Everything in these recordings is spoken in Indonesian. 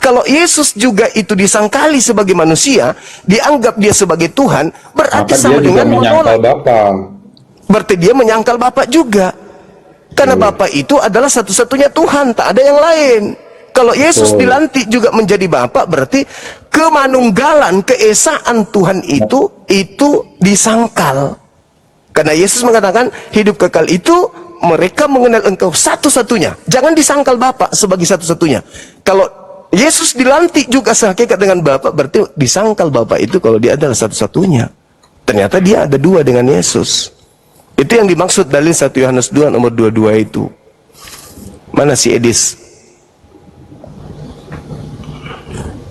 Kalau Yesus juga itu disangkali sebagai manusia, dianggap dia sebagai Tuhan, berarti Maka sama dia juga dengan menyangkal Bapa. berarti dia menyangkal Bapa juga. Karena Bapa itu adalah satu-satunya Tuhan, tak ada yang lain. Kalau Yesus dilantik juga menjadi Bapa, berarti kemanunggalan, keesaan Tuhan itu disangkal. Karena Yesus mengatakan hidup kekal itu mereka mengenal engkau satu-satunya. Jangan disangkal Bapa sebagai satu-satunya. Kalau Yesus dilantik juga sehakikat dengan Bapa, berarti disangkal Bapa itu kalau dia adalah satu-satunya. Ternyata dia ada dua dengan Yesus. Itu yang dimaksud dalil 1 Yohanes 2 nomor 22 itu. Mana si Edis?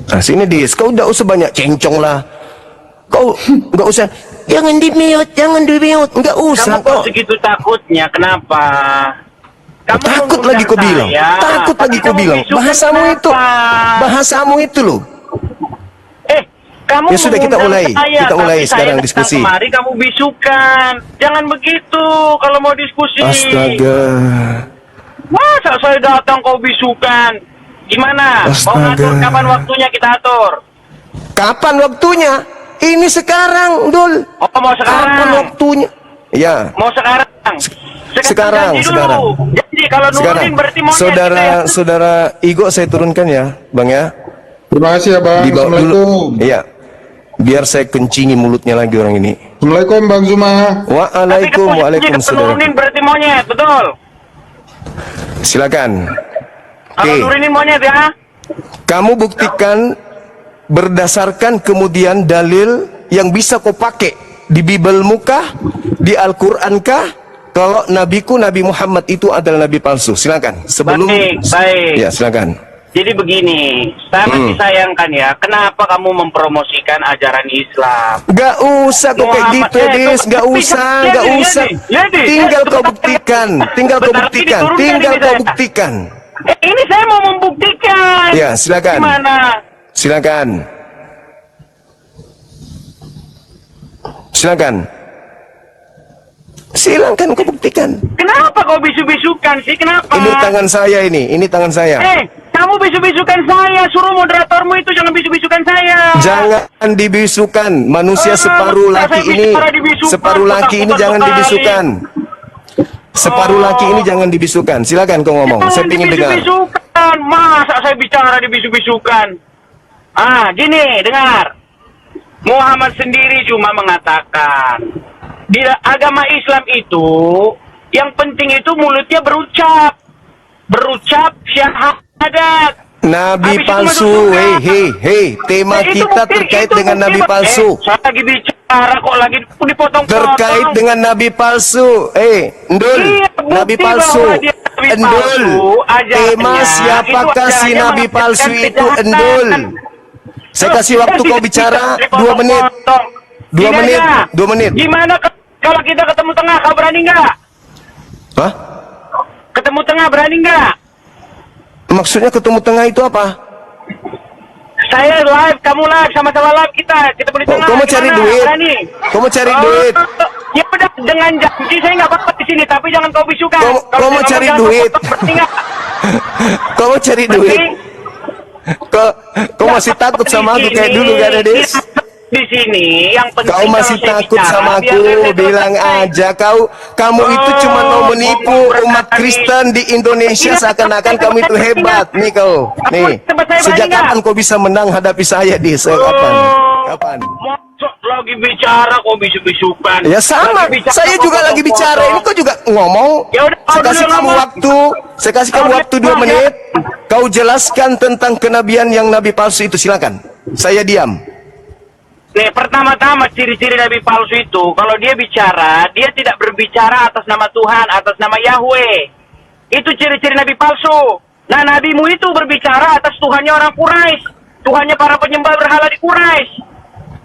Nah sini Dis, kau udah usah banyak cencong lah. Kau nggak usah, jangan di-mute, nggak usah. Kamu kok segitu takutnya, kenapa? Kamu takut lagi kau bilang, takut lagi kau bilang. Bahasamu itu loh. Kamu ya sudah, kita mulai sekarang diskusi. Kemari kamu bisukan, jangan begitu kalau mau diskusi. Astaga. Masa saya datang kau bisukan? Gimana? Mau ngatur kapan waktunya kita atur? Kapan waktunya? Ini sekarang, Dul. Oh, mau sekarang? Kapan waktunya? Ya. Mau sekarang? Sekarang. Jadi kalau nurunin berarti mau Saudara Igo saya turunkan ya, Bang ya. Terima kasih ya Bang. Assalamualaikum. Iya. Biar saya kencingi mulutnya lagi orang ini. Assalamualaikum Bang Zuma. Waalaikum saudara. Nurunin berarti monyet, betul? Silakan. Kalau nurunin monyet ya. Kamu buktikan berdasarkan kemudian dalil yang bisa kau pakai di Bibelmu kah, di Al-Qur'an kah, kalau nabiku Nabi Muhammad itu adalah nabi palsu. Silakan. Sebelum baik. Ya, silakan. Jadi begini, saya masih sayangkan ya, kenapa kamu mempromosikan ajaran Islam? Gak usah kok kayak gitu, Des. Gak usah. Tinggal kau buktikan. Ini saya mau membuktikan. Ya, silakan. Gimana? Silakan kau buktikan. Kenapa kau bisu-bisukan sih? Kenapa? Ini tangan saya. Kamu bisu-bisukan saya. Suruh moderatormu itu jangan bisu-bisukan saya. Jangan dibisukan. Manusia separuh laki ini jangan dibisukan. Separuh laki ini jangan dibisukan. Silakan kau ngomong. Saya ingin dengar. Masa saya bicara dibisu-bisukan? Gini, dengar. Muhammad sendiri cuma mengatakan di agama Islam itu yang penting itu mulutnya berucap syahadat. Nabi palsu, hei, tema kita terkait dengan Nabi palsu. Saya lagi bicara kok lagi dipotong-potong. Terkait dengan Nabi palsu, Endul, Nabi palsu, Endul. Tema siapakah si Nabi palsu itu, Endul? Saya kasih waktu kau bicara 2 menit. 2 menit. Gimana kalau kita ketemu tengah, kau berani nggak? Hah? Ketemu tengah berani nggak? Maksudnya ketemu tengah itu apa? Saya live, kamu live, sama-sama live kita beri tengah. Kau mau cari duit? Kau mau cari duit? Ya udah, dengan janji saya nggak apa-apa di sini, tapi jangan kau bisukan. Kau mau cari duit? Kau mau cari duit? Kau masih takut sama aku kayak dulu gak ada, Des? Di sini yang penting kau masih takut sama aku, bilang aja kamu itu cuma mau menipu umat Kristen di Indonesia seakan-akan kamu itu hebat. Nih kau, sejak kapan kau bisa menang hadapi saya, Dis? Kapan? Lagi bicara kok bisu-bisukan. Ya sama, saya juga lagi bicara, ini kau juga ngomong. Saya kasih kamu waktu 2 menit. Kau jelaskan tentang kenabian yang nabi palsu itu, silakan. Saya diam. Nih, pertama-tama ciri-ciri nabi palsu itu, kalau dia bicara, dia tidak berbicara atas nama Tuhan, atas nama Yahweh. Itu ciri-ciri nabi palsu. Nah, nabimu itu berbicara atas Tuhannya orang Quraisy, Tuhannya para penyembah berhala di Quraisy.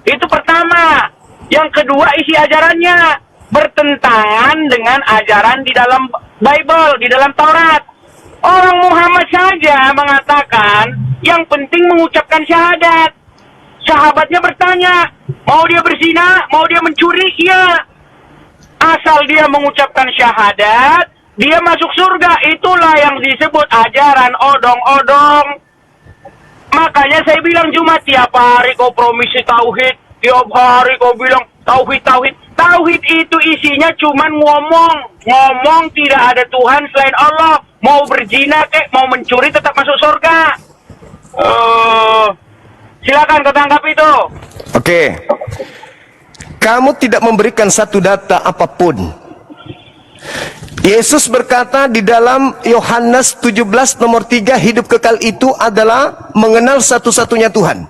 Itu pertama. Yang kedua, isi ajarannya bertentangan dengan ajaran di dalam Bible, di dalam Taurat. Orang Muhammad saja mengatakan yang penting mengucapkan syahadat. Sahabatnya bertanya, mau dia berzina, mau dia mencuri? Iya. Asal dia mengucapkan syahadat, dia masuk surga. Itulah yang disebut ajaran odong-odong. Makanya saya bilang Jumat, tiap hari kau promisi tauhid, tiap hari kau bilang tauhid. Tauhid itu isinya cuman ngomong tidak ada Tuhan selain Allah. Mau berzina kek, mau mencuri tetap masuk surga. Silakan kau tangkap itu. Oke. Kamu tidak memberikan satu data apapun. Yesus berkata di dalam Yohanes 17 nomor 3, hidup kekal itu adalah mengenal satu-satunya Tuhan.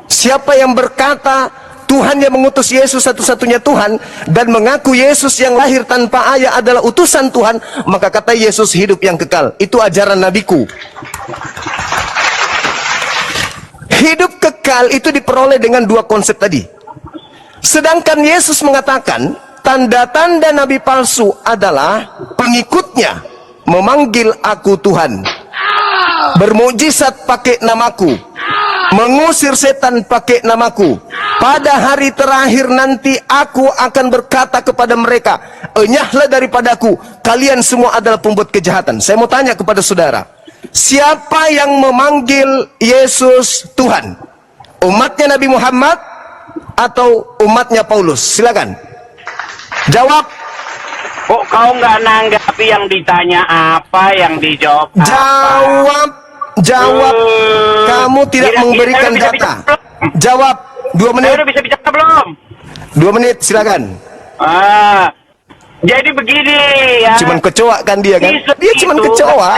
Siapa yang berkata Tuhan yang mengutus Yesus satu-satunya Tuhan dan mengaku Yesus yang lahir tanpa ayah adalah utusan Tuhan, maka kata Yesus hidup yang kekal. Itu ajaran nabiku. Hidup kekal itu diperoleh dengan dua konsep tadi. Sedangkan Yesus mengatakan tanda-tanda nabi palsu adalah pengikutnya memanggil aku Tuhan, bermujizat pakai namaku, mengusir setan pakai namaku. Pada hari terakhir nanti aku akan berkata kepada mereka, enyahlah daripadaku, kalian semua adalah pembuat kejahatan. Saya mau tanya kepada saudara, siapa yang memanggil Yesus Tuhan? Umatnya Nabi Muhammad atau umatnya Paulus? Silakan jawab. Kok kau nggak nanggapi yang ditanya apa, yang dijawab apa? Jawab. Kamu tidak memberikan data. Jawab. 2 menit. Saya udah bisa bicara belum? 2 menit, silakan. Jadi begini ya. Cuman kecoa kan dia kan? Dia cuman kecoa.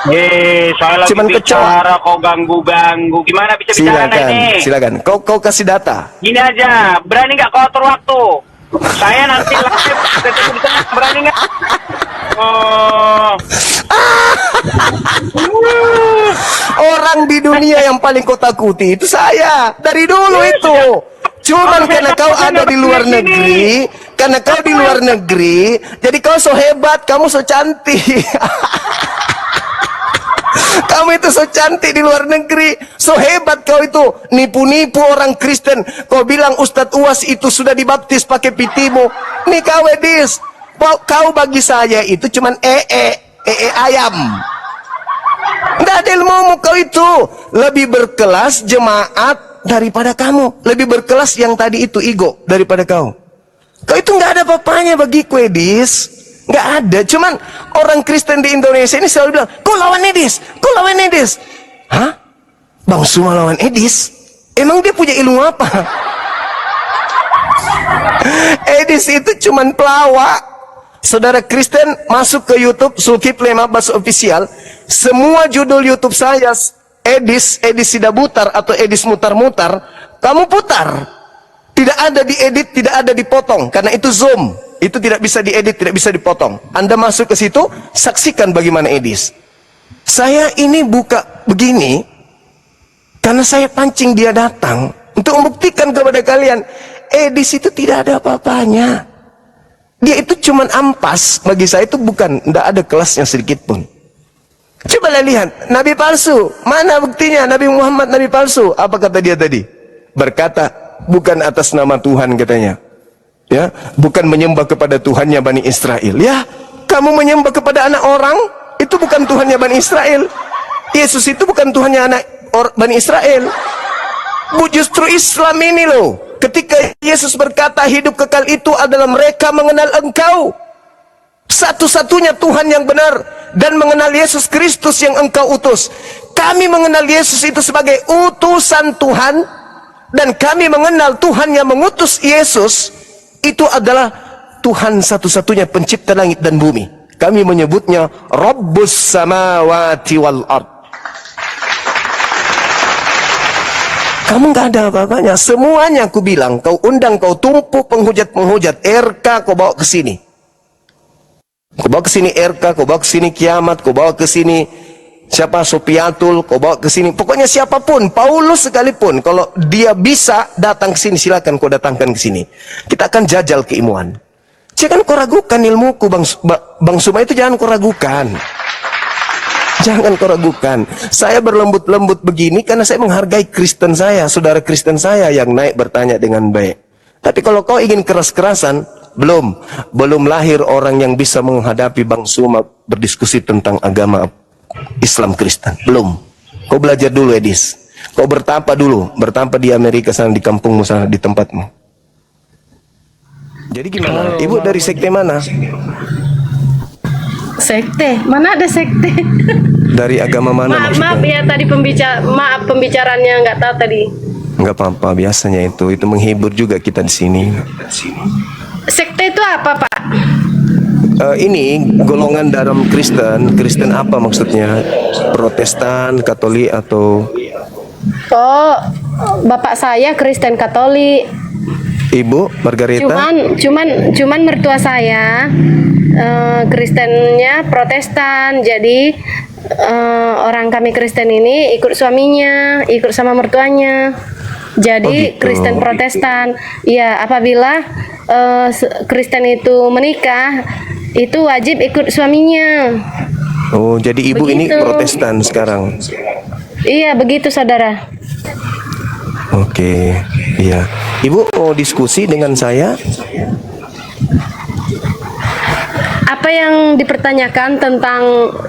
Saya lagi Cuman bicara, kau ganggu. Gimana bisa bicara ini? Silakan. Kau kasih data. Gini aja, berani nggak kau atur waktu? Saya nanti live, berani nggak? Orang di dunia yang paling kau takuti itu saya. Dari dulu itu. Cuman karena kau ada di luar negeri, karena kau di luar negeri, jadi kau so hebat, kamu so cantik. Kamu itu so cantik di luar negeri, so hebat kau itu, nipu-nipu orang Kristen. Kau bilang Ustadz Uwas itu sudah dibaptis pakai pitimu. Nih kau Edis, kau bagi saya itu cuman ayam. Nggak ada ilmu kau itu. Lebih berkelas jemaat daripada kamu, lebih berkelas yang tadi itu ego daripada kau. Kau itu nggak ada apa-apanya bagiku Edis. Nggak ada, cuman orang Kristen di Indonesia ini selalu bilang, kau lawan Edis, kau lawan Edis. Hah? Bang Suma lawan Edis? Emang dia punya ilmu apa? Edis itu cuman pelawak. Saudara Kristen masuk ke YouTube Zulkifli Mabas Official, semua judul YouTube saya Edis Sidabutar atau Edis mutar-mutar, kamu putar. Tidak ada diedit, tidak ada dipotong, karena itu Zoom. Itu tidak bisa diedit, tidak bisa dipotong. Anda masuk ke situ, saksikan bagaimana Edis. Saya ini buka begini karena saya pancing dia datang untuk membuktikan kepada kalian, Edis itu tidak ada apa-apanya. Dia itu cuman ampas. Bagi saya itu bukan, tidak ada kelasnya sedikit pun. Coba lihat, nabi palsu. Mana buktinya Nabi Muhammad nabi palsu? Apa kata dia tadi? Berkata, bukan atas nama Tuhan katanya. Ya, bukan menyembah kepada Tuhannya Bani Israel. Ya, kamu menyembah kepada anak orang, itu bukan Tuhannya Bani Israel. Yesus itu bukan Tuhannya anak Bani Israel. Justru Islam ini loh. Ketika Yesus berkata hidup kekal itu adalah mereka mengenal engkau, satu-satunya Tuhan yang benar, dan mengenal Yesus Kristus yang engkau utus. Kami mengenal Yesus itu sebagai utusan Tuhan, dan kami mengenal Tuhan yang mengutus Yesus itu adalah Tuhan satu-satunya pencipta langit dan bumi. Kami menyebutnya Rabbus samawati wal ard. Kamu nggak ada apa-apanya. Semuanya aku bilang, kau undang, kau tumpuk penghujat-penghujat RK, kau bawa ke sini. Kau bawa ke sini RK, kau bawa ke sini Kiamat, kau bawa ke sini siapa Sopiatul, kau bawa ke sini. Pokoknya siapapun, Paulus sekalipun, kalau dia bisa datang ke sini, silakan kau datangkan ke sini. Kita akan jajal keilmuan. Jangan kau ragukan ilmuku, Bang Suma itu jangan kau ragukan. Jangan kau ragukan. Saya berlembut-lembut begini karena saya menghargai Kristen saya, saudara Kristen saya yang naik bertanya dengan baik. Tapi kalau kau ingin keras-kerasan, belum lahir orang yang bisa menghadapi Bang Suma berdiskusi tentang agama Islam Kristen. Belum. Kau belajar dulu, Edis. Kau bertapa dulu, bertapa di Amerika sana, di kampungmu sana, di tempatmu. Jadi gimana? Ibu dari sekte mana? Sekte? Mana ada sekte? Dari agama mana? Maaf ya tadi pembicaranya nggak tahu tadi. Enggak apa-apa, biasanya itu menghibur juga kita di sini. Sekte itu apa, Pak? Ini golongan dalam Kristen. Kristen apa maksudnya? Protestan, Katolik atau? Oh, bapak saya Kristen Katolik. Ibu Margareta? Cuman mertua saya Kristennya Protestan. Jadi orang kami Kristen ini ikut suaminya, ikut sama mertuanya. Jadi gitu. Kristen Protestan. Ya, apabila Kristen itu menikah, itu wajib ikut suaminya. Oh, jadi ibu ini Begitu. Protestan sekarang? Iya, begitu saudara. Oke, iya. Ibu mau diskusi dengan saya? Apa yang dipertanyakan tentang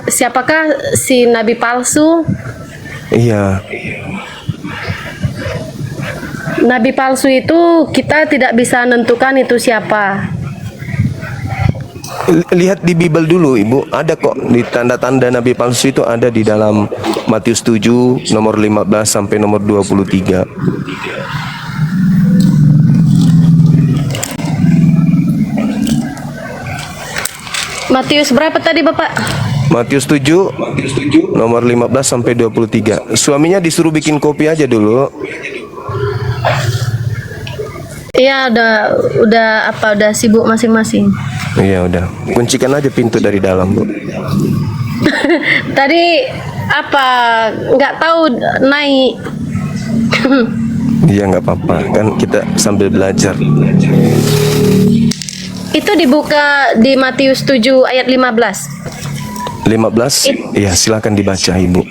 siapakah si nabi palsu? Iya. Nabi palsu itu kita tidak bisa menentukan itu siapa. Lihat di Bible dulu, Ibu. Ada kok di tanda-tanda nabi palsu itu ada di dalam Matius 7 nomor 15 sampai nomor 23. Matius berapa tadi, Bapak? Matius 7 nomor 15 sampai 23. Suaminya disuruh bikin kopi aja dulu. Iya, udah sibuk masing-masing. Iya, udah. Kuncikan aja pintu dari dalam, Bu. Tadi apa? Nggak tahu naik. Iya, nggak apa-apa. Kan kita sambil belajar. Itu dibuka di Matius 7 ayat 15. 15? Iya, silakan dibaca, Ibu.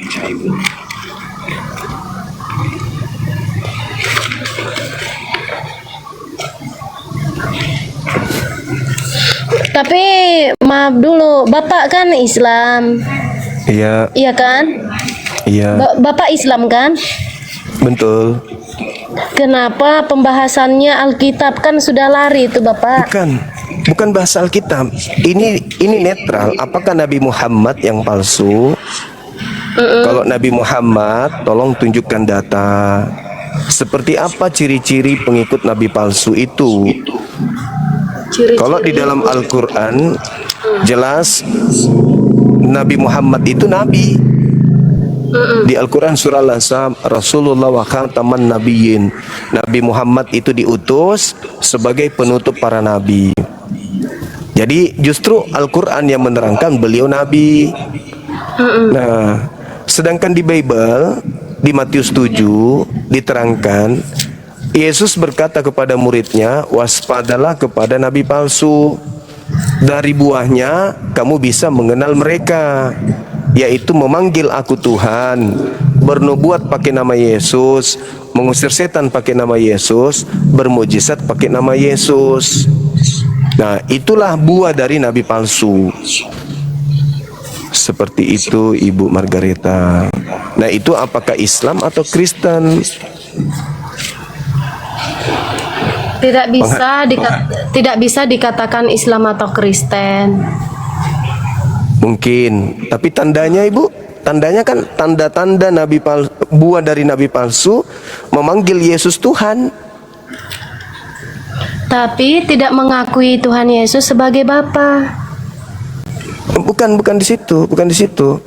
Tapi maaf dulu, Bapak kan Islam. Iya, Iya kan? iya. Bapak Islam kan? Betul. Kenapa pembahasannya Alkitab kan sudah lari itu, Bapak? Bukan bahasa Alkitab. Ini netral. Apakah Nabi Muhammad yang palsu? Kalau Nabi Muhammad, tolong tunjukkan data. Seperti apa ciri-ciri pengikut Nabi palsu itu? Kalau di dalam Al-Quran jelas Nabi Muhammad itu Nabi. Di Al-Quran surah Al-Ahzab, Rasulullah wa khataman nabiyyin. Nabi Muhammad itu diutus sebagai penutup para nabi. Jadi justru Al-Quran yang menerangkan beliau Nabi. Nah, sedangkan di Bible, di Matius 7 diterangkan Yesus berkata kepada muridnya, waspadalah kepada nabi palsu. Dari buahnya kamu bisa mengenal mereka, yaitu memanggil aku Tuhan, bernubuat pakai nama Yesus, mengusir setan pakai nama Yesus, bermujizat pakai nama Yesus. Nah, itulah buah dari nabi palsu. Seperti itu, Ibu Margareta. Nah, itu apakah Islam atau Kristen? Tidak bisa dikatakan Islam atau Kristen. Mungkin, tapi tandanya, Ibu, tandanya kan tanda-tanda nabi palsu, buah dari nabi palsu memanggil Yesus Tuhan, tapi tidak mengakui Tuhan Yesus sebagai Bapa. bukan di situ.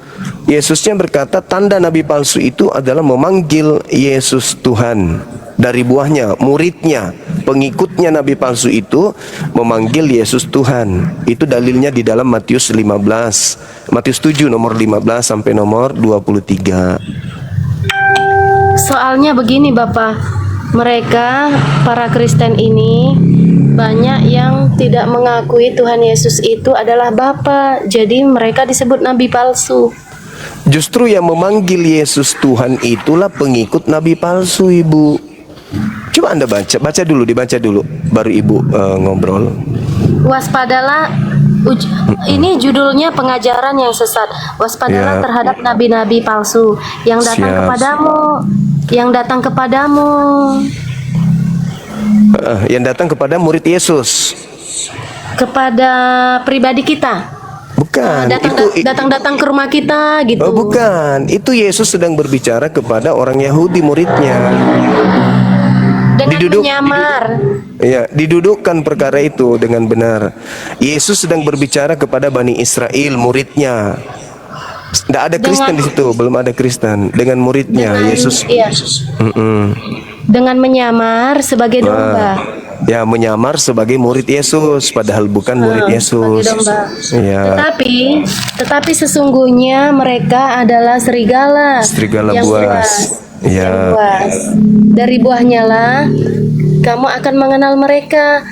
Yesusnya berkata tanda nabi palsu itu adalah memanggil Yesus Tuhan. Dari buahnya, muridnya, pengikutnya nabi palsu itu memanggil Yesus Tuhan. Itu dalilnya di dalam Matius 15, Matius 7 nomor 15 sampai nomor 23. Soalnya begini, Bapak, mereka para Kristen ini banyak yang tidak mengakui Tuhan Yesus itu adalah Bapa. Jadi mereka disebut nabi palsu. Justru yang memanggil Yesus Tuhan itulah pengikut nabi palsu, Ibu. Coba Anda dibaca dulu, baru Ibu ngobrol. Waspadalah Ini judulnya pengajaran yang sesat. Waspadalah Ya. terhadap nabi-nabi palsu yang datang Siap. kepadamu, yang datang kepadamu. Yang datang kepada murid Yesus. Kepada pribadi kita. Bukan, Datang ke rumah kita gitu. Oh, bukan. Itu Yesus sedang berbicara kepada orang Yahudi muridnya. Dengan menyamar. Ya, didudukkan perkara itu dengan benar. Yesus sedang berbicara kepada Bani Israel muridnya. Tidak ada Kristen di situ, belum ada Kristen. Dengan muridnya Yesus. Iya. Dengan menyamar sebagai domba. Ya, menyamar sebagai murid Yesus, padahal bukan murid Yesus. Sebagai domba. Ya. Tetapi sesungguhnya mereka adalah serigala. Serigala yang buas. Ya. Yang buas. Dari buahnya lah kamu akan mengenal mereka.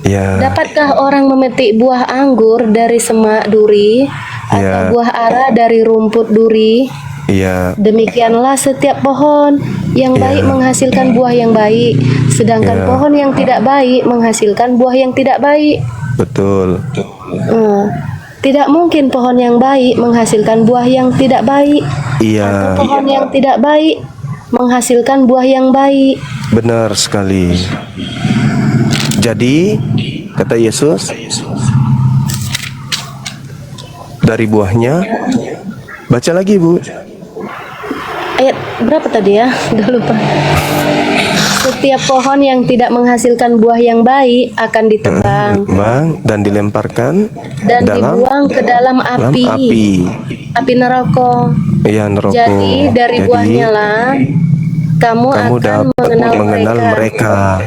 Ya. Dapatkah orang memetik buah anggur dari semak duri atau Ya. buah ara dari rumput duri? Ya. Demikianlah setiap pohon yang baik menghasilkan buah yang baik, sedangkan Ya. pohon yang tidak baik menghasilkan buah yang tidak baik. Betul. Tidak mungkin pohon yang baik menghasilkan buah yang tidak baik. Iya, Pohon yang tidak baik menghasilkan buah yang baik. benar sekali. Jadi, kata Yesus, dari buahnya, baca lagi, Bu. Ayat berapa tadi ya? Udah lupa. Setiap pohon yang tidak menghasilkan buah yang baik akan ditebang Bang, dan dilemparkan dan dalam dibuang ke dalam api. Api neraka. Iya, neraka. Jadi dari buahnya lah kamu akan dapat mengenal mereka.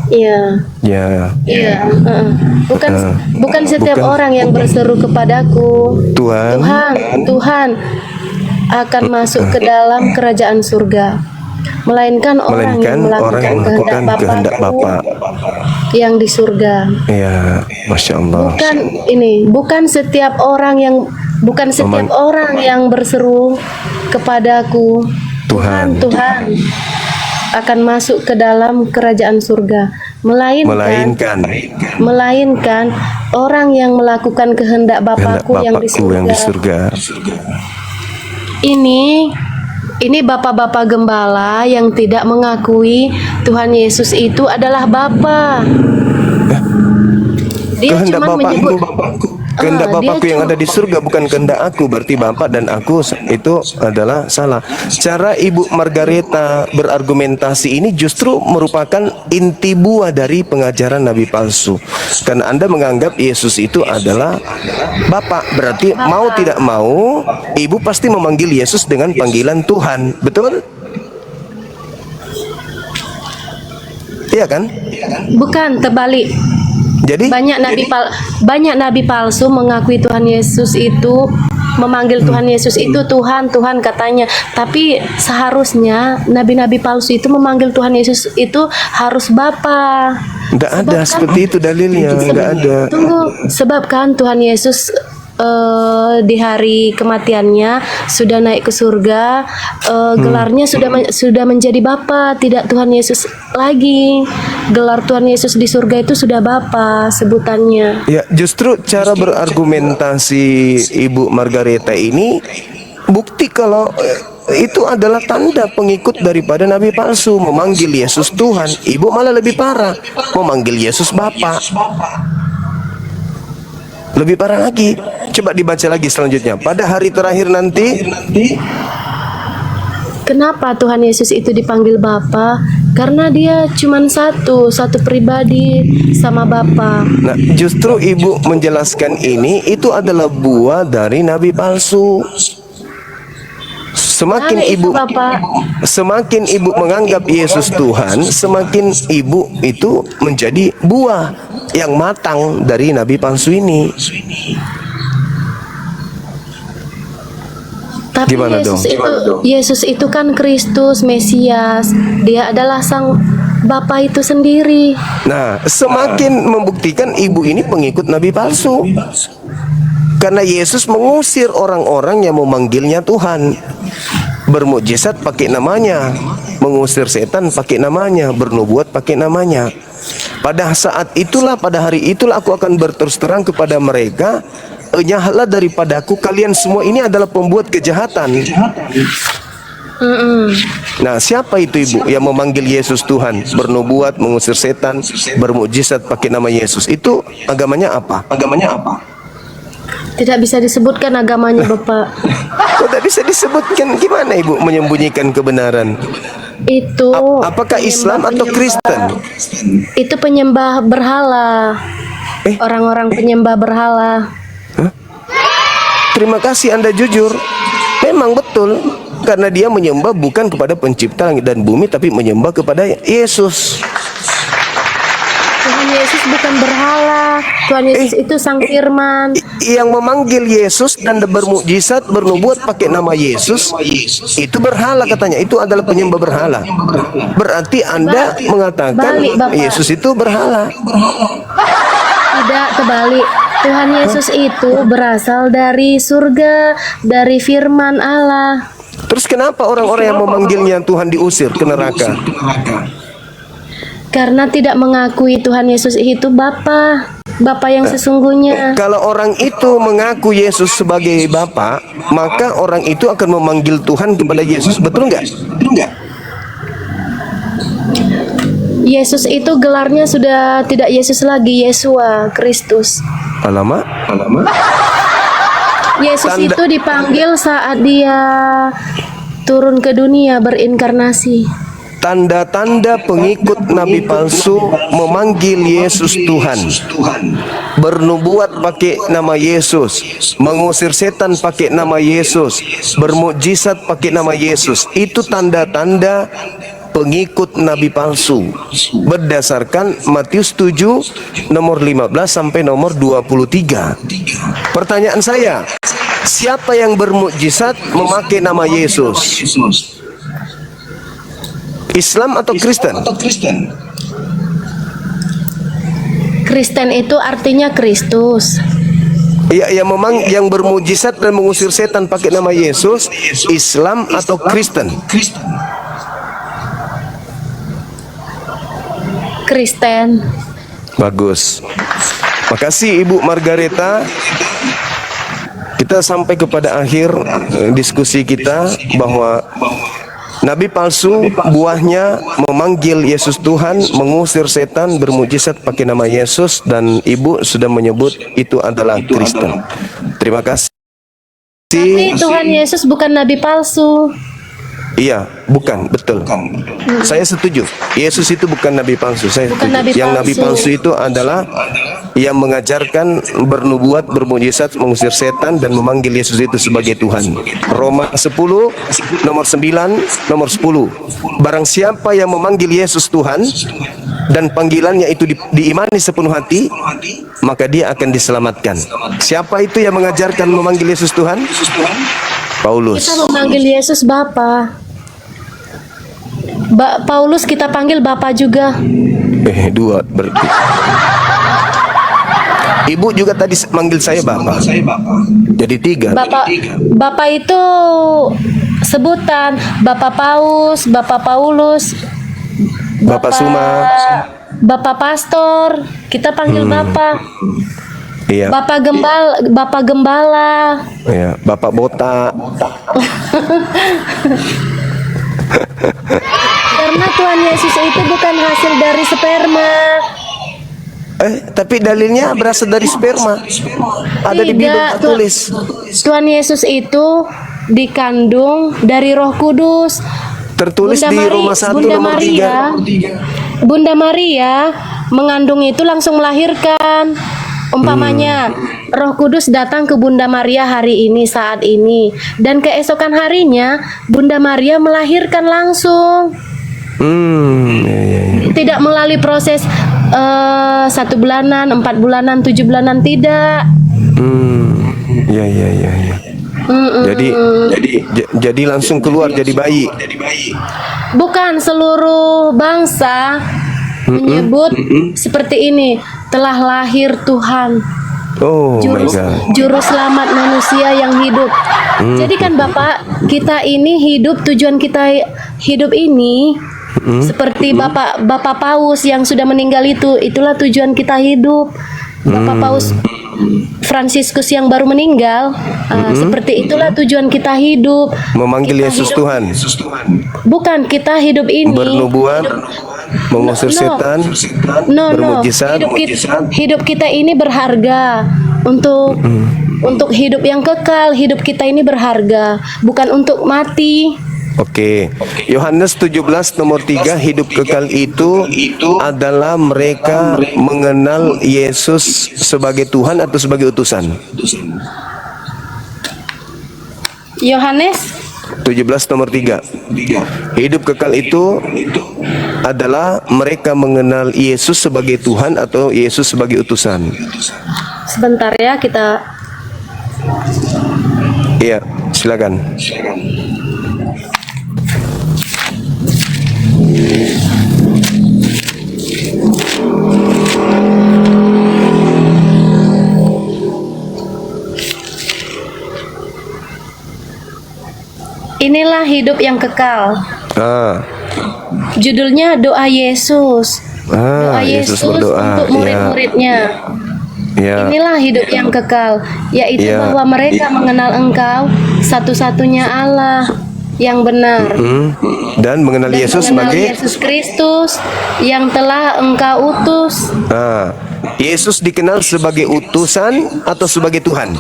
Iya. Ya, Iya. Bukan setiap bukan. orang yang berseru kepadaku, Tuhan. Tuhan akan masuk ke dalam kerajaan surga, melainkan orang yang melakukan kehendak Bapa yang di surga. Ya, Masya Allah. Bukan setiap orang yang berseru kepadaku, Tuhan. Tuhan akan masuk ke dalam kerajaan surga, melainkan orang yang melakukan kehendak Bapakku yang di surga. Ini bapak-bapak gembala yang tidak mengakui Tuhan Yesus itu adalah Bapa. Dia Kehendak cuma menyebut kehendak dia Bapakku yang cuma- ada di surga bukan kehendak aku. Berarti Bapak dan aku itu adalah salah. Cara Ibu Margareta berargumentasi ini justru merupakan inti buah dari pengajaran Nabi palsu. Karena Anda menganggap Yesus itu adalah Bapak. Berarti mau tidak mau Ibu pasti memanggil Yesus dengan panggilan Tuhan. Betul? Iya kan? Bukan, terbalik. Jadi Banyak nabi palsu mengakui Tuhan Yesus itu, memanggil Tuhan Yesus itu Tuhan, Tuhan katanya. Tapi seharusnya nabi-nabi palsu itu memanggil Tuhan Yesus itu harus Bapa. enggak ada seperti itu dalilnya, enggak ada. Sebab kan Tuhan Yesus di hari kematiannya sudah naik ke surga, gelarnya sudah menjadi Bapa, tidak Tuhan Yesus lagi. Gelar Tuhan Yesus di surga itu sudah Bapa sebutannya. Ya, justru cara berargumentasi Ibu Margareta ini bukti kalau itu adalah tanda pengikut daripada Nabi palsu, memanggil Yesus Tuhan. Ibu malah lebih parah, memanggil Yesus Bapa. Lebih parah lagi. Coba dibaca lagi selanjutnya. Pada hari terakhir nanti, Kenapa Tuhan Yesus itu dipanggil Bapa? Karena dia cuma satu pribadi sama Bapa. nah justru Ibu menjelaskan ini itu adalah buah dari Nabi palsu. Semakin Mana itu, ibu Bapak? semakin ibu menganggap Yesus Tuhan, semakin ibu itu menjadi buah yang matang dari nabi palsu ini. Tapi Gimana dong? Yesus itu kan Kristus, Mesias. Dia adalah sang Bapa itu sendiri. Nah, semakin membuktikan ibu ini pengikut nabi palsu. Karena Yesus mengusir orang-orang yang memanggilnya Tuhan. bermukjizat pakai namanya, mengusir setan pakai namanya, bernubuat pakai namanya. Pada saat itulah, pada hari itulah aku akan berterus terang kepada mereka, enyahlah daripadaku, kalian semua ini adalah pembuat kejahatan. Nah, siapa itu ibu yang memanggil Yesus Tuhan, bernubuat, mengusir setan, bermukjizat pakai nama Yesus? Itu agamanya apa? Agamanya apa? Tidak bisa disebutkan agamanya, Bapak. Kok tidak bisa disebutkan? Gimana ibu menyembunyikan kebenaran? Itu Apakah Islam atau Kristen? itu penyembah berhala. Orang-orang penyembah berhala. Terima kasih Anda jujur. Memang betul, karena dia menyembah bukan kepada pencipta langit dan bumi, tapi menyembah kepada Yesus. Tuhan Yesus bukan berhala. Tuhan Yesus itu Sang Firman. Yang memanggil Yesus dan bermukjizat, bernubuat pakai nama Yesus, itu berhala katanya. Itu adalah penyembah berhala. Berarti Anda mengatakan balik, Bapak. Yesus itu berhala. Tidak, kebalik. Tuhan Yesus itu berasal dari surga, dari firman Allah. Terus kenapa orang-orang yang memanggilnya Tuhan diusir ke neraka? Karena tidak mengakui Tuhan Yesus itu Bapa, Bapa yang sesungguhnya. Kalau orang itu mengaku Yesus sebagai Bapa, maka orang itu akan memanggil Tuhan kepada Yesus. Betul nggak? Betul nggak? Yesus itu gelarnya sudah tidak Yesus lagi, Yesua Kristus. Alamak. Yesus itu dipanggil saat dia turun ke dunia berinkarnasi. Tanda-tanda pengikut nabi palsu memanggil Yesus Tuhan, bernubuat pakai nama Yesus, mengusir setan pakai nama Yesus, bermukjizat pakai nama Yesus. Itu tanda-tanda pengikut nabi palsu berdasarkan Matius 7 nomor 15 sampai nomor 23. Pertanyaan saya, siapa yang bermukjizat memakai nama Yesus? Islam atau Kristen? Kristen itu artinya Kristus. Ya, yang bermukjizat dan mengusir setan pakai nama Yesus, Islam atau Kristen? Kristen. Bagus. Makasih Ibu Margareta. Kita sampai kepada akhir diskusi kita bahwa nabi palsu buahnya memanggil Yesus Tuhan, mengusir setan, bermujizat pakai nama Yesus, dan Ibu sudah menyebut itu adalah Kristen. Terima kasih. Tapi Tuhan Yesus bukan nabi palsu. Iya, bukan, betul. Saya setuju. Yesus itu bukan nabi palsu. Saya Bukan setuju. nabi Yang nabi palsu. palsu itu adalah yang mengajarkan bernubuat, bermujizat, mengusir setan, dan memanggil Yesus itu sebagai Tuhan. Roma 10 nomor 9 nomor 10. Barang siapa yang memanggil Yesus Tuhan dan panggilannya itu diimani sepenuh hati, maka dia akan diselamatkan. Siapa itu yang mengajarkan memanggil Yesus Tuhan? Paulus. Kita memanggil Yesus Bapa. Paulus kita panggil Bapa juga. Dua berarti. Ibu juga tadi manggil saya Bapak. Jadi tiga. Bapak itu sebutan. Bapak Paus, Bapak Paulus, Bapak Suma. Bapak Pastor. Kita panggil Bapak. Iya. Bapak Gembala. Iya. Bapak Botak. Karena Tuhan Yesus itu bukan hasil dari sperma. Tapi dalilnya berasal dari sperma. Ada di Bible Tidak, tertulis. Tuhan Yesus itu dikandung dari Roh Kudus. Tertulis di Roma 1 nomor 3. Bunda Maria mengandung itu langsung melahirkan. Umpamanya Roh Kudus datang ke Bunda Maria hari ini, saat ini, dan keesokan harinya Bunda Maria melahirkan langsung. Tidak melalui proses 1 bulanan, 4 bulanan, 7 bulanan, tidak. Ya. Jadi langsung keluar jadi bayi. Bukan seluruh bangsa menyebut seperti ini, telah lahir Tuhan. Oh my juru, God. juru selamat manusia yang hidup. Jadi kan Bapak, kita ini hidup, tujuan kita hidup ini seperti Bapak Paus yang sudah meninggal itulah tujuan kita hidup. Bapak Paus Fransiskus yang baru meninggal, seperti itulah tujuan kita hidup. Memanggil Kita Yesus hidup- Tuhan. Bukan, kita hidup ini Bernubuat, mengusir setan, bermujizat. Hidup kita ini berharga untuk hidup yang kekal. Hidup kita ini berharga, bukan untuk mati. Oke. Yohanes 17 nomor 3, hidup kekal itu adalah mereka mengenal Yesus sebagai Tuhan atau sebagai utusan. Yohanes 17 nomor 3. Hidup kekal itu adalah mereka mengenal Yesus sebagai Tuhan atau Yesus sebagai utusan. sebentar ya, kita Iya, silakan. inilah hidup yang kekal. Judulnya doa Yesus. Doa Yesus Yesus berdoa. untuk murid-muridnya. Ya. Inilah hidup yang kekal, yaitu Ya. bahwa mereka mengenal Engkau satu-satunya Allah yang benar, Dan mengenal dan Yesus mengenal sebagai Yesus Kristus yang telah Engkau utus. Yesus dikenal sebagai utusan atau sebagai Tuhan?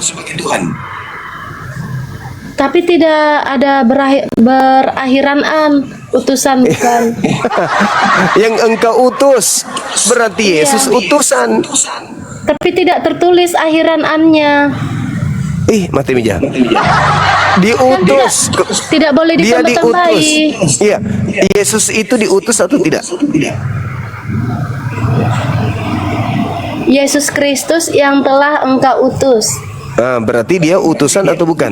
Tapi tidak ada berakhiran an, utusan bukan. Yang engkau utus berarti Yesus utusan. Tapi tidak tertulis akhiran annya. Mati meja. Diutus. Tidak boleh Dia diutus. ditambah-tambahi. Iya. Yesus itu diutus atau tidak? Yesus Kristus yang telah Engkau utus. Berarti dia utusan atau bukan?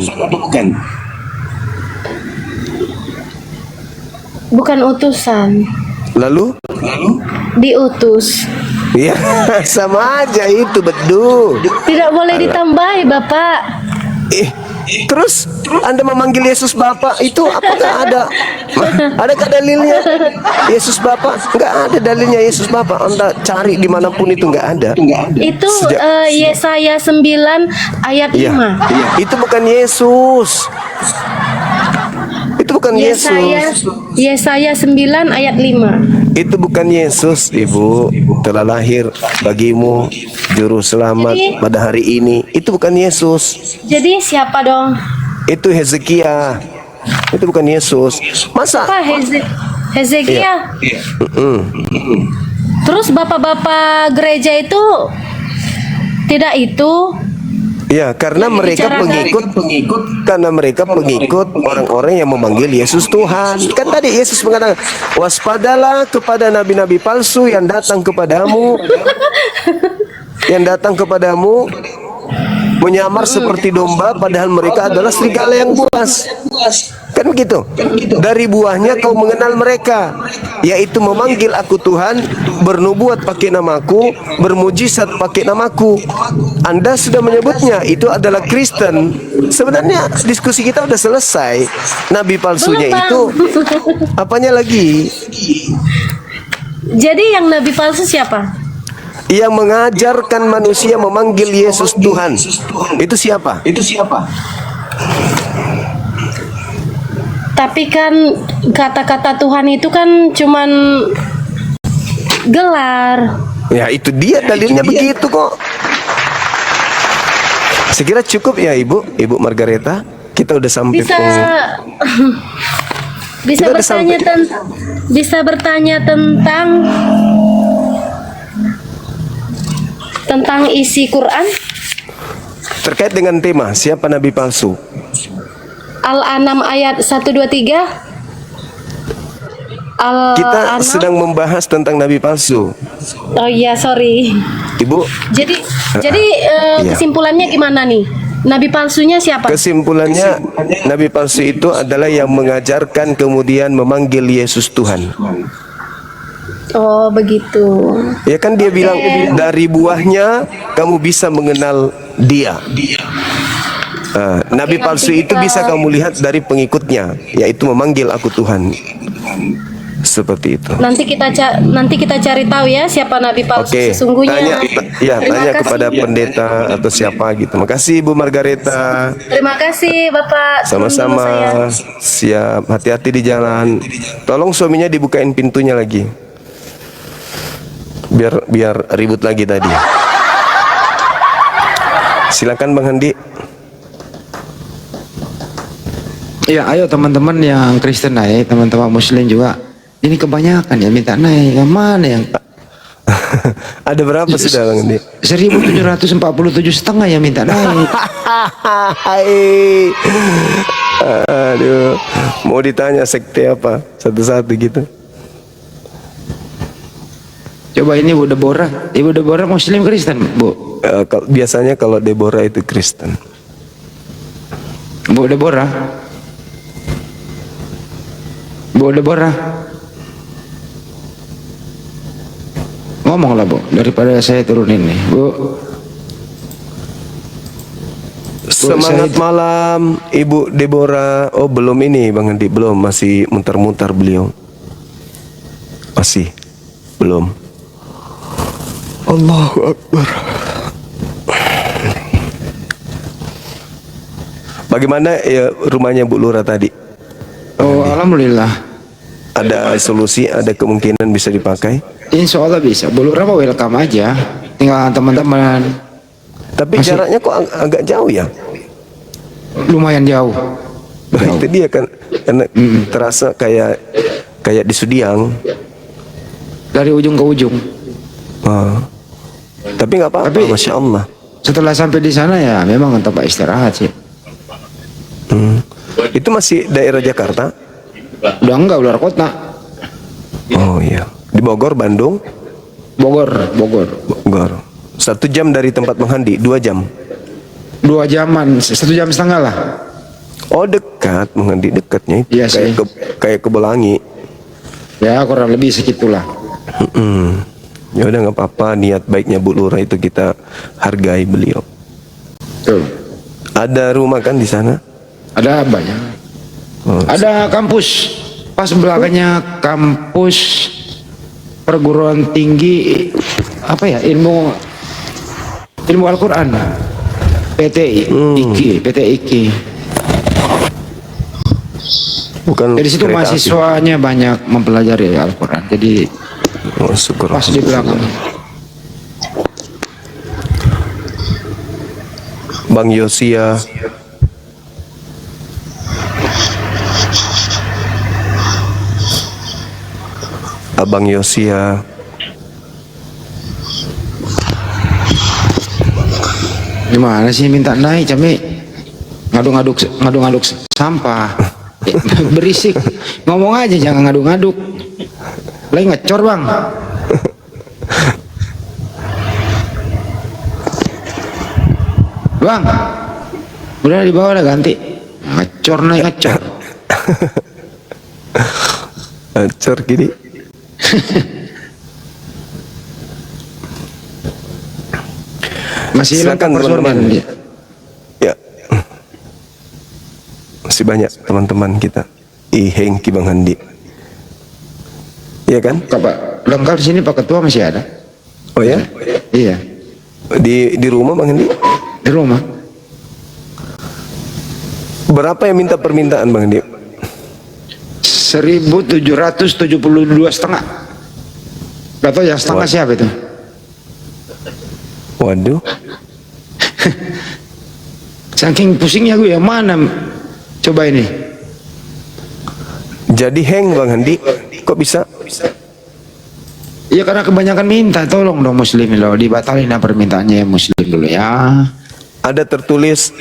Bukan utusan, Lalu? diutus. Ya, sama aja itu betul. Tidak boleh ditambahi, Bapak. Terus Anda memanggil Yesus Bapa itu apakah ada? Adakah dalilnya? Yesus Bapa? Enggak ada dalilnya Yesus Bapa. Anda cari dimanapun itu enggak ada. Itu Sejak- Yesaya 9 ayat 5. Itu bukan Yesus. Itu bukan Yesus. Yesaya 9 ayat 5. Itu bukan Yesus, Ibu. Telah lahir bagimu juru selamat Jadi- pada hari ini. Itu bukan Yesus. Jadi siapa dong? Itu Hezekia. Itu bukan Yesus. Masa? Apa Hezekia? Terus bapak-bapak gereja itu tidak itu? Ya, karena mereka dibicarakan. pengikut, karena mereka pengikut orang-orang yang memanggil Yesus Tuhan. Kan tadi Yesus mengatakan, waspadalah kepada nabi-nabi palsu yang datang kepadamu, menyamar seperti domba, padahal mereka adalah serigala yang buas. Kan begitu. Dari buahnya kau mengenal mereka, yaitu memanggil aku Tuhan, bernubuat pakai namaku, bermujizat pakai namaku. Anda sudah menyebutnya itu adalah Kristen. Sebenarnya diskusi kita udah selesai. Nabi palsunya Belum, Bang. itu apanya lagi? Jadi yang nabi palsu siapa? Yang mengajarkan manusia memanggil Yesus Tuhan. Itu siapa? Tapi kan kata-kata Tuhan itu kan cuman gelar. Ya itu dia dalilnya begitu kok. Saya kira cukup ya Ibu Margareta. Kita udah sampai Bisa Kita udah sampai. bisa bertanya tentang isi Quran. terkait dengan tema siapa nabi palsu. Al-An'am ayat 123. Kita Al-An'am. sedang membahas tentang nabi palsu. Oh iya, sorry. Ibu, Jadi Iya. kesimpulannya gimana nih? Nabi palsunya siapa? kesimpulannya nabi palsu itu adalah yang mengajarkan kemudian memanggil Yesus Tuhan. Oh, begitu. Ya kan dia bilang dari buahnya kamu bisa mengenal dia. Nabi Oke, palsu nanti itu bisa kamu lihat dari pengikutnya, yaitu memanggil aku Tuhan. Seperti itu. Nanti kita cari tahu ya siapa nabi palsu Oke, sesungguhnya. ya Terima tanya kasih. kepada pendeta atau siapa gitu. Makasih Bu Margareta. Terima kasih Bapak. Sama-sama. Turun dulu saya. Siap, hati-hati di jalan. Tolong suaminya dibukain pintunya lagi. Biar ribut lagi tadi. Silakan Bang Handi. Ya, ayo teman-teman yang Kristen naik, teman-teman Muslim juga. Ini kebanyakan ya minta naik. Yang mana yang Ada berapa sudah Bang Handi? 1747,5 yang minta naik. Hai. Aduh, mau ditanya sekte apa? Satu-satu gitu. Coba ini Bu Deborah. Ibu Deborah Muslim Kristen, Bu? Biasanya kalau Deborah itu Kristen. Bu Deborah. Bu Deborah. Ngomonglah Bu, daripada saya turunin nih, Bu. Semangat saya- malam Ibu Deborah. Oh belum ini Bang Handi, belum, masih muter-muter beliau. Masih belum. Allahu Akbar. Bagaimana ya rumahnya Bu Lura tadi? Oh, alhamdulillah. Ada solusi, ada kemungkinan bisa dipakai. Insya Allah bisa. Bu Lura mah welcome aja. Tinggal teman-teman. Tapi Masih- jaraknya kok agak jauh ya? Lumayan jauh. Itu dia kan, karena terasa kayak di Sudiang. Dari ujung ke ujung. Ah. Tapi nggak apa-apa, Tapi- Masya Allah. Setelah sampai di sana ya memang tempat istirahat sih. Itu masih daerah Jakarta? Udah enggak, luar kota. Oh iya. Di Bogor, Bandung, Bogor. Bogor. 1 jam dari tempat Bang Handi, 2 jam. 2 jaman, 1,5 jam lah. Oh dekat, Bang Handi, dekatnya itu. Iya sih. Kayak ke Bolangi. Ya kurang lebih segitulah. Ya udah nggak apa-apa, niat baiknya Bu Lura itu kita hargai beliau. Tuh. Ada rumah kan di sana? Ada banyak. Oh, Ada kampus. Pas belakangnya kampus perguruan tinggi apa ya? Ilmu Al-Qur'an. PT IKI. bukan. Jadi situ kereta api. mahasiswanya banyak mempelajari Al-Qur'an. Jadi Oh, syukur. pas di belakang. Bang Yosia. Abang Yosia. Gimana sih minta naik Cami? Ngaduk-ngaduk sampah. Berisik. Ngomong aja jangan ngaduk-ngaduk. Lagi ngecor Bang. Bang. Udah di bawah udah ganti. Ngecor naik ngecor. Acor gini. Masih Silakan, lengkap personil teman-teman. dia. Ya. Masih banyak teman-teman kita. Hengki Bang Handi. Iya kan? Pak, lengkap di sini Pak Ketua masih ada. Oh ya? Iya. Di rumah Bang Handi? Di rumah. Berapa yang minta permintaan Bang Handi? 1.772,5. Gak tahu yang setengah siapa itu? Waduh. Saking pusingnya gue yang mana? Coba ini. Jadi hang Bang Handi, kok bisa? Ya karena kebanyakan minta, tolong dong muslimin loh, dibatalin permintaannya muslim dulu ya. Ada tertulis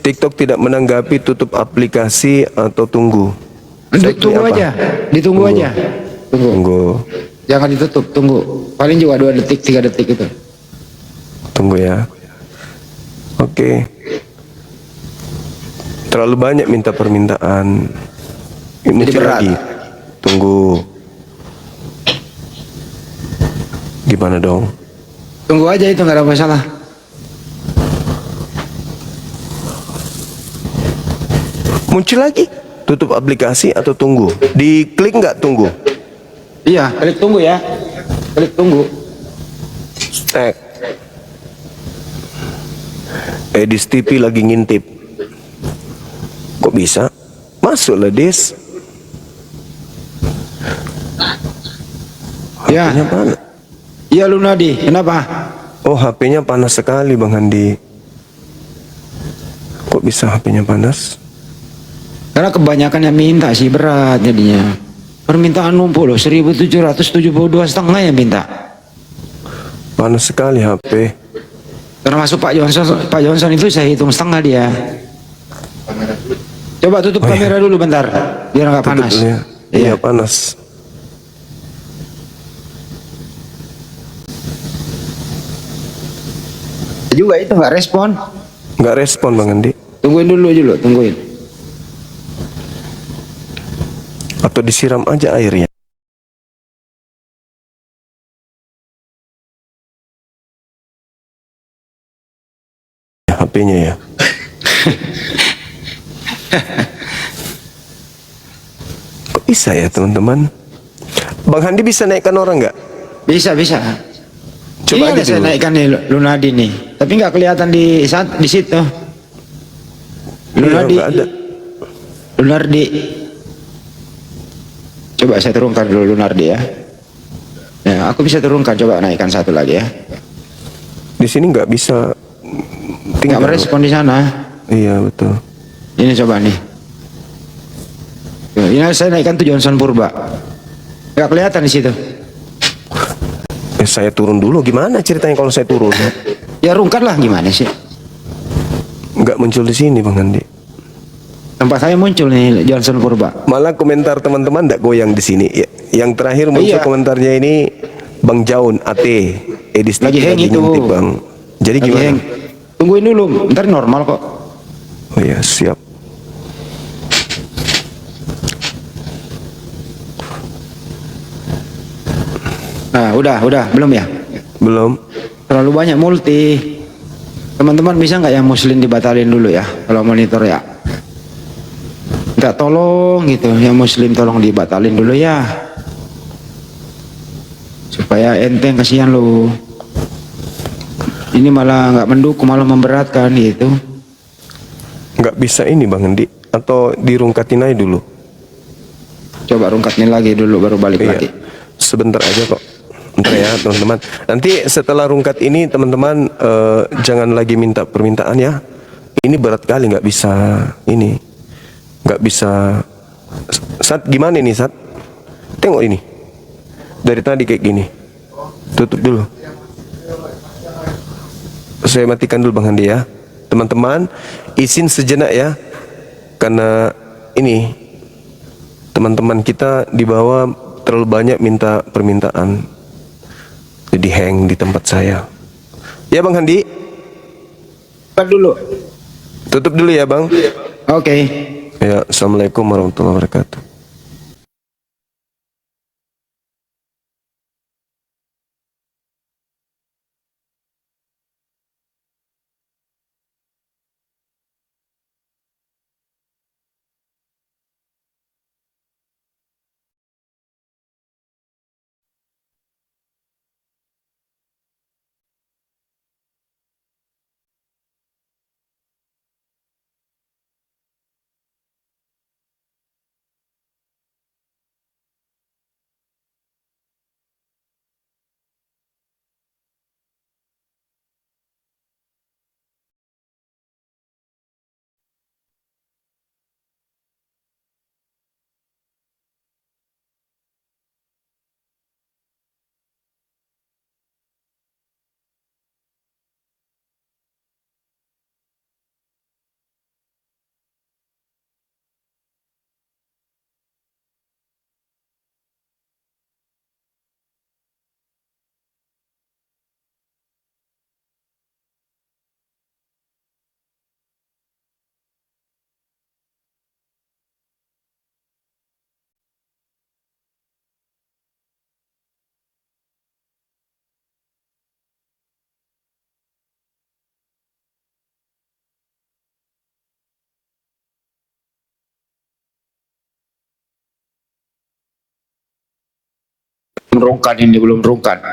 TikTok tidak menanggapi, tutup aplikasi atau tunggu. Tunggu apa? aja, ditunggu aja. Tunggu. Tunggu. Jangan ditutup, tunggu. Paling juga 2 detik, 3 detik itu. Tunggu ya. Oke. Terlalu banyak minta permintaan. Ini Jadi berat. lagi. Tunggu. Gimana dong? Tunggu aja, itu nggak ada masalah. Muncul lagi. Tutup aplikasi atau tunggu? Diklik nggak tunggu? Iya, klik tunggu ya. Klik tunggu. Stek. Edis TV lagi ngintip. Kok bisa? Masuklah Dis. Ya. HP-nya panas. Iya Lunadi, kenapa? Oh, HP-nya panas sekali Bang Handi. Kok bisa HP-nya panas? Karena kebanyakan yang minta sih, berat jadinya. Permintaan numpuk loh, 1.772,5 yang minta. Panas sekali HP. Termasuk Pak Johnson itu saya hitung setengah dia. Coba tutup kamera dulu bentar, biar nggak Tutup panas. dulu ya. Iya, panas. Juga itu nggak respon. Nggak respon Bang Handi. Tungguin dulu aja, tungguin. Atau disiram aja airnya. HP-nya ya. Kok bisa ya teman-teman? Bang Handi bisa naikkan orang nggak? Bisa. Coba Iya, aja saya dulu. naikkan nih Lunadi nih, tapi nggak kelihatan di situ. Lunadi, nggak ada. Lunardi. Coba saya turunkan dulu Lunardi ya. Ya, aku bisa turunkan. Coba naikkan satu lagi ya. Di sini nggak bisa. Nggak merespon di sana. Iya betul. Ini coba nih. Ini saya naikkan tuh Johnson Purba. Nggak kelihatan di situ. Saya turun dulu. Gimana ceritanya kalau saya turun? Ya rungkat lah, gimana sih? Nggak muncul di sini Bang Handi. Tempat saya muncul nih Johnson Purba. Malah komentar teman-teman nggak goyang di sini. Yang terakhir muncul Iya. komentarnya ini Bang Jaun AT. Edis Lagi hang itu. ngintip, Bang. Jadi Lagi gimana? hang. Tungguin dulu, ntar normal kok. Oh iya siap. Nah, udah, belum ya? Belum. Terlalu banyak multi. Teman-teman bisa nggak yang muslim dibatalin dulu ya, kalau monitor ya? Minta tolong gitu, yang muslim tolong dibatalin dulu ya. Supaya enteng, kasihan lo. Ini malah nggak mendukung, malah memberatkan gitu. Nggak bisa ini Bang Handi. Atau dirungkatin aja dulu. Coba rungkatin lagi dulu, baru balik Iya. lagi. Sebentar aja kok. Bentar ya teman-teman. Nanti setelah rungkat ini teman-teman jangan lagi minta permintaan ya. Ini berat kali, nggak bisa ini. Nggak bisa. Sat gimana ini Sat? Tengok ini. Dari tadi kayak gini. Tutup dulu. Saya matikan dulu Bang Handi ya. Teman-teman izin sejenak ya. Karena ini teman-teman kita di bawah terlalu banyak minta permintaan. Jadi hang di tempat saya. Ya Bang Handi. Cut dulu. Tutup dulu ya Bang. Oke. Ya, Assalamualaikum warahmatullahi wabarakatuh. rungkan, ini belum rungkan.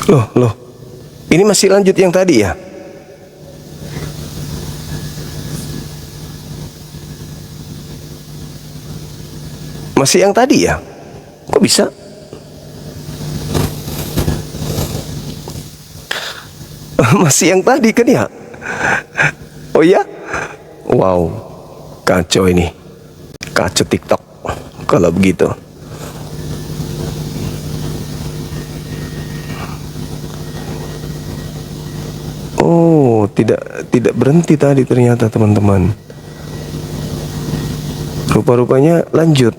Loh. Ini masih lanjut yang tadi ya? Masih yang tadi ya? Kok bisa? Masih yang tadi kan ya? Oh ya? Wow, kacau ini. Kacau TikTok kalau begitu. Oh, tidak berhenti tadi ternyata teman-teman. Rupa-rupanya lanjut.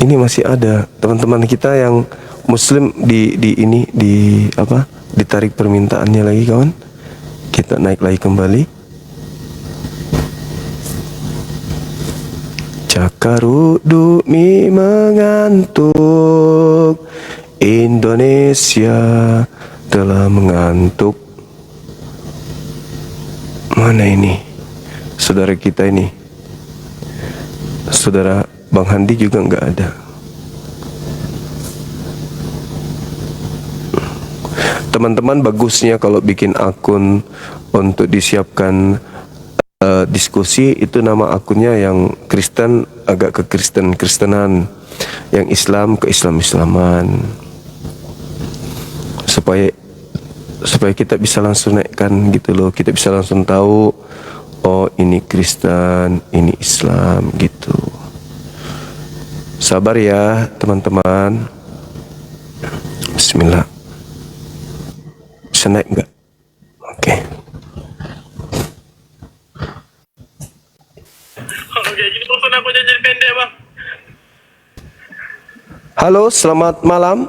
Ini masih ada teman-teman kita yang Muslim ditarik permintaannya lagi kawan. Kita naik lagi kembali. Cakarudu mi mengantuk, Indonesia telah mengantuk. Mana ini saudara kita ini? Saudara Bang Handi juga nggak ada. Teman-teman, bagusnya kalau bikin akun untuk disiapkan diskusi, itu nama akunnya yang Kristen agak ke Kristen-Kristenan, yang Islam ke Islam-Islaman, supaya kita bisa langsung naikkan gitu loh, kita bisa langsung tahu, oh ini Kristen, ini Islam gitu. Sabar ya teman-teman. Bismillah. Bisa naik enggak? Oke. Kalau kayak gini telepon aku jadi pendek, Bang. Halo, selamat malam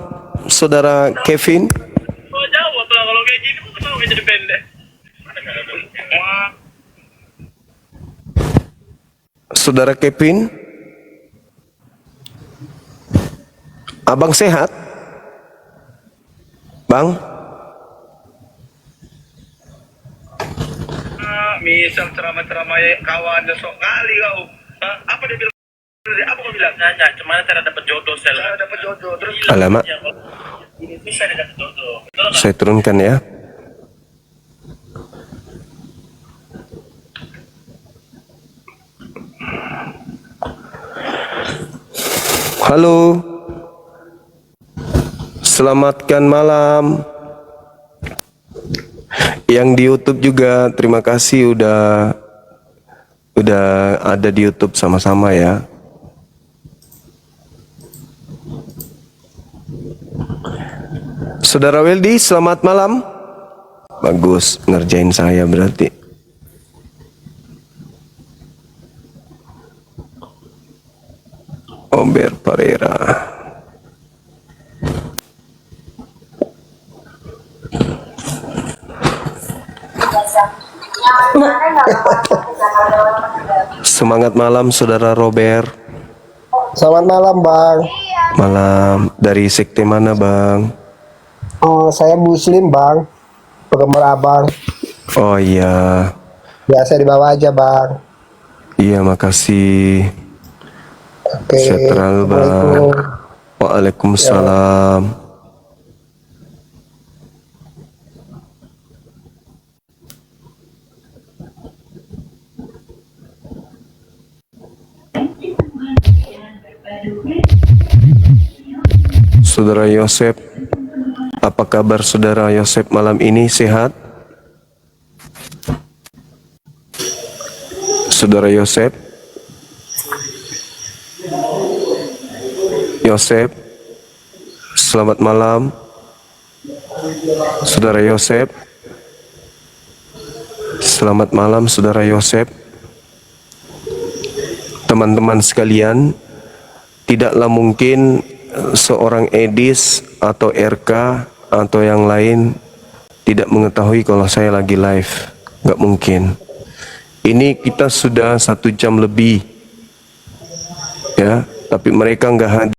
saudara Kevin. Oh, jawab lah kalau kayak gini telepon aku jadi pendek. Saudara Kevin, abang sehat? Bang? Misal ceramah-ceramah kawannya sok kali kau. Apa dia bilang? Apa kau bilang? Nanya, cuma cara dapat jodoh, Sel. Cara dapat jodoh, terus Alamak, ini bisa dapat jodoh. saya turunkan ya. Halo, selamatkan malam. Yang di YouTube juga terima kasih udah ada di YouTube sama-sama ya. Saudara Weldi, selamat malam. Bagus, ngerjain saya berarti. Ober Pereira. Semangat malam saudara Robert. Selamat malam Bang. Malam. Dari sekte mana Bang? Oh, saya Muslim Bang. Penggemar Abang. Oh iya. Biasa dibawa aja Bang. Iya, makasih. Oke. Setral Bang. Assalamualaikum. Waalaikumsalam. Saudara Yosep, apa kabar saudara Yosep malam ini, sehat? Saudara Yosep? Yosep, selamat malam. Saudara Yosep, selamat malam saudara Yosep. Teman-teman sekalian, tidaklah mungkin seorang Edis atau RK atau yang lain tidak mengetahui kalau saya lagi live. Nggak mungkin. Ini kita sudah 1 jam lebih, ya, tapi mereka nggak hadir.